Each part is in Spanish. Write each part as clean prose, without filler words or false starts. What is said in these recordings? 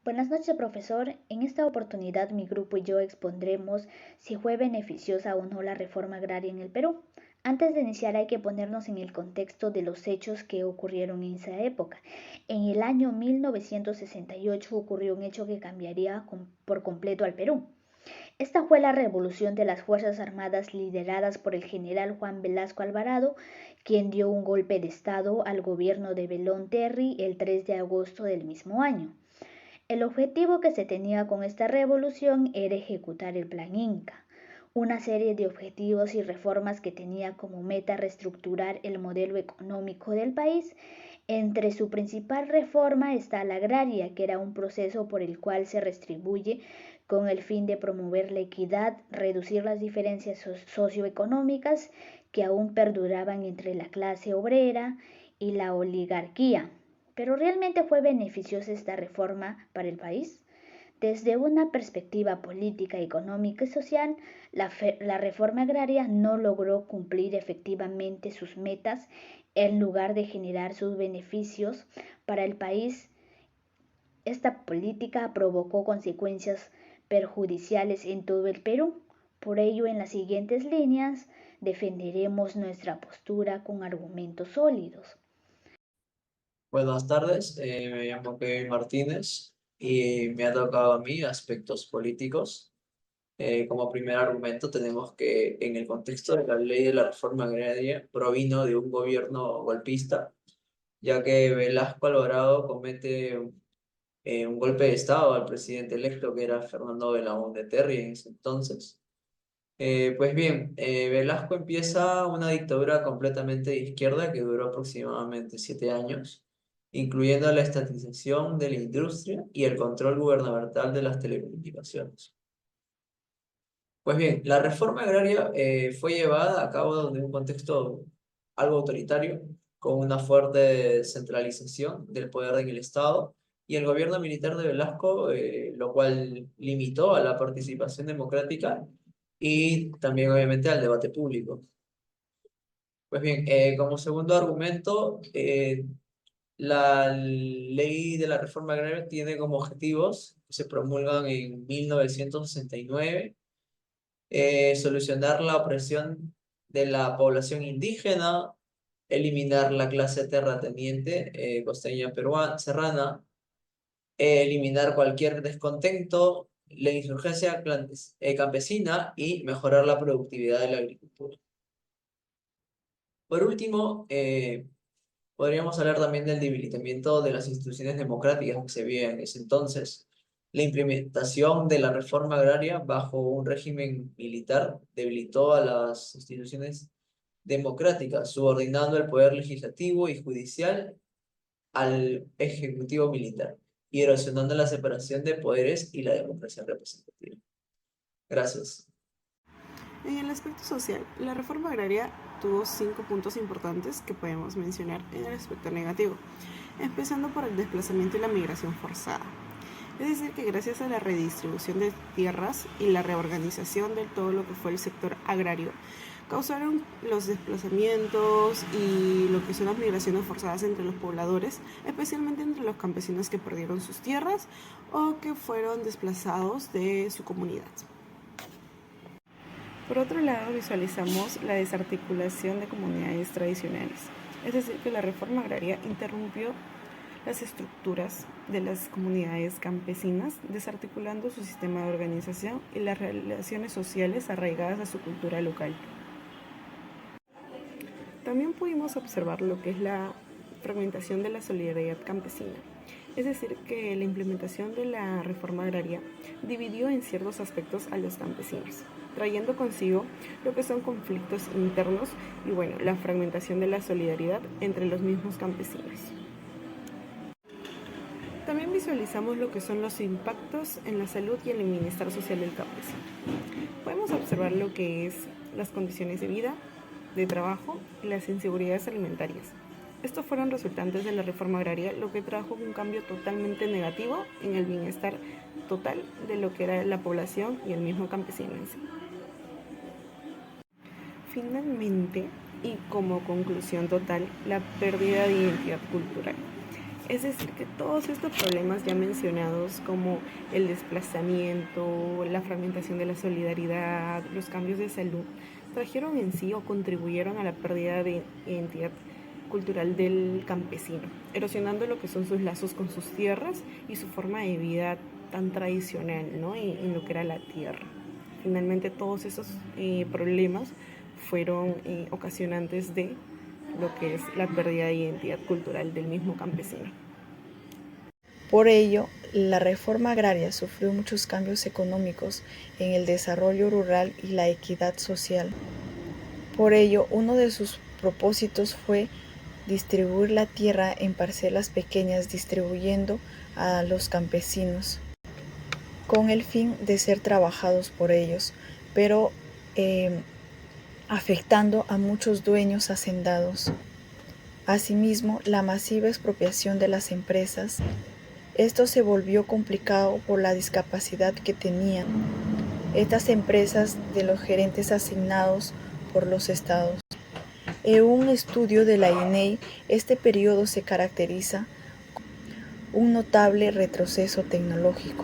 Buenas noches, profesor. En esta oportunidad mi grupo y yo expondremos si fue beneficiosa o no la reforma agraria en el Perú. Antes de iniciar hay que ponernos en el contexto de los hechos que ocurrieron en esa época. En el año 1968 ocurrió un hecho que cambiaría por completo al Perú. Esta fue la revolución de las Fuerzas Armadas lideradas por el general Juan Velasco Alvarado, quien dio un golpe de Estado al gobierno de Belón Terry el 3 de agosto del mismo año. El objetivo que se tenía con esta revolución era ejecutar el Plan Inca, una serie de objetivos y reformas que tenía como meta reestructurar el modelo económico del país. Entre su principal reforma está la agraria, que era un proceso por el cual se redistribuye con el fin de promover la equidad, reducir las diferencias socioeconómicas que aún perduraban entre la clase obrera y la oligarquía. ¿Pero realmente fue beneficiosa esta reforma para el país? Desde una perspectiva política, económica y social, la reforma agraria no logró cumplir efectivamente sus metas. En lugar de generar sus beneficios para el país, esta política provocó consecuencias perjudiciales en todo el Perú. Por ello, en las siguientes líneas defenderemos nuestra postura con argumentos sólidos. Buenas tardes, me llamo Kevin Martínez y me ha tocado a mí aspectos políticos. Como primer argumento tenemos que en el contexto de la ley de la reforma agraria provino de un gobierno golpista, ya que Velasco Alvarado comete un golpe de Estado al presidente electo que era Fernando Belaúnde Terry en ese entonces. Pues bien, Velasco empieza una dictadura completamente de izquierda que duró aproximadamente 7 años, incluyendo la estatización de la industria y el control gubernamental de las telecomunicaciones. Pues bien, la reforma agraria fue llevada a cabo en un contexto algo autoritario, con una fuerte centralización del poder en el Estado y el gobierno militar de Velasco, lo cual limitó a la participación democrática y también obviamente al debate público. Pues bien, como segundo argumento, la ley de la reforma agraria tiene como objetivos que se promulgan en 1969 solucionar la opresión de la población indígena, eliminar la clase terrateniente costeña peruana, serrana, eliminar cualquier descontento, la insurgencia campesina y mejorar la productividad de la agricultura. Por último, podríamos hablar también del debilitamiento de las instituciones democráticas que se veía en ese entonces. La implementación de la reforma agraria bajo un régimen militar debilitó a las instituciones democráticas, subordinando el poder legislativo y judicial al ejecutivo militar y erosionando la separación de poderes y la democracia representativa. Gracias. En el aspecto social, la reforma agraria tuvo 5 puntos importantes que podemos mencionar en el aspecto negativo, empezando por el desplazamiento y la migración forzada. Es decir, que gracias a la redistribución de tierras y la reorganización de todo lo que fue el sector agrario, causaron los desplazamientos y lo que son las migraciones forzadas entre los pobladores, especialmente entre los campesinos que perdieron sus tierras o que fueron desplazados de su comunidad. Por otro lado, visualizamos la desarticulación de comunidades tradicionales, es decir, que la reforma agraria interrumpió las estructuras de las comunidades campesinas, desarticulando su sistema de organización y las relaciones sociales arraigadas a su cultura local. También pudimos observar lo que es la fragmentación de la solidaridad campesina, es decir, que la implementación de la reforma agraria dividió en ciertos aspectos a los campesinos, trayendo consigo lo que son conflictos internos y la fragmentación de la solidaridad entre los mismos campesinos. También visualizamos lo que son los impactos en la salud y en el bienestar social del campesino. Podemos observar lo que es las condiciones de vida, de trabajo y las inseguridades alimentarias. Estos fueron resultantes de la reforma agraria, lo que trajo un cambio totalmente negativo en el bienestar total de lo que era la población y el mismo campesino en sí. Finalmente, y como conclusión total, la pérdida de identidad cultural. Es decir, que todos estos problemas ya mencionados, como el desplazamiento, la fragmentación de la solidaridad, los cambios de salud, trajeron en sí o contribuyeron a la pérdida de identidad cultural del campesino, erosionando lo que son sus lazos con sus tierras y su forma de vida tan tradicional, ¿no? en lo que era la tierra. Finalmente todos esos problemas fueron ocasionantes de lo que es la pérdida de identidad cultural del mismo campesino. Por ello, la reforma agraria sufrió muchos cambios económicos en el desarrollo rural y la equidad social. Por ello, uno de sus propósitos fue distribuir la tierra en parcelas pequeñas, distribuyendo a los campesinos con el fin de ser trabajados por ellos, pero afectando a muchos dueños hacendados. Asimismo, la masiva expropiación de las empresas. Esto se volvió complicado por la discapacidad que tenían estas empresas de los gerentes asignados por los estados. En un estudio de la INEI, este periodo se caracteriza con un notable retroceso tecnológico,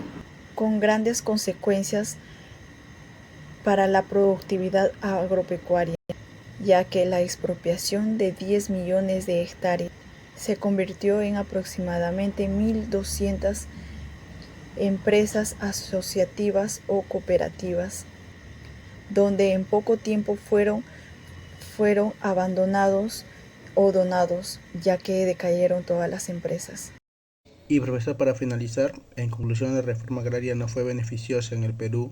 con grandes consecuencias para la productividad agropecuaria, ya que la expropiación de 10 millones de hectáreas se convirtió en aproximadamente 1.200 empresas asociativas o cooperativas, donde en poco tiempo fueron abandonados o donados, ya que decayeron todas las empresas. Y profesor, para finalizar, en conclusión, la reforma agraria no fue beneficiosa en el Perú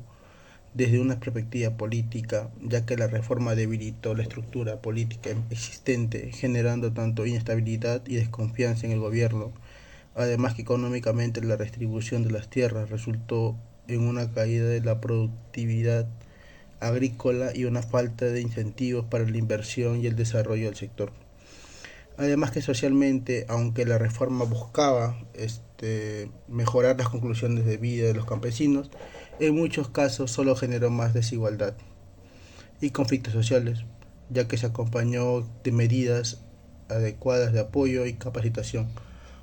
desde una perspectiva política, ya que la reforma debilitó la estructura política existente, generando tanto inestabilidad y desconfianza en el gobierno. Además que económicamente la redistribución de las tierras resultó en una caída de la productividad agrícola y una falta de incentivos para la inversión y el desarrollo del sector. Además que socialmente, aunque la reforma buscaba mejorar las condiciones de vida de los campesinos, en muchos casos solo generó más desigualdad y conflictos sociales, ya que se acompañó de medidas adecuadas de apoyo y capacitación.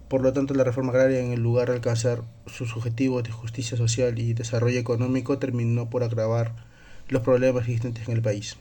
Por lo tanto, la reforma agraria, en lugar de alcanzar sus objetivos de justicia social y desarrollo económico, terminó por agravar los problemas existentes en el país.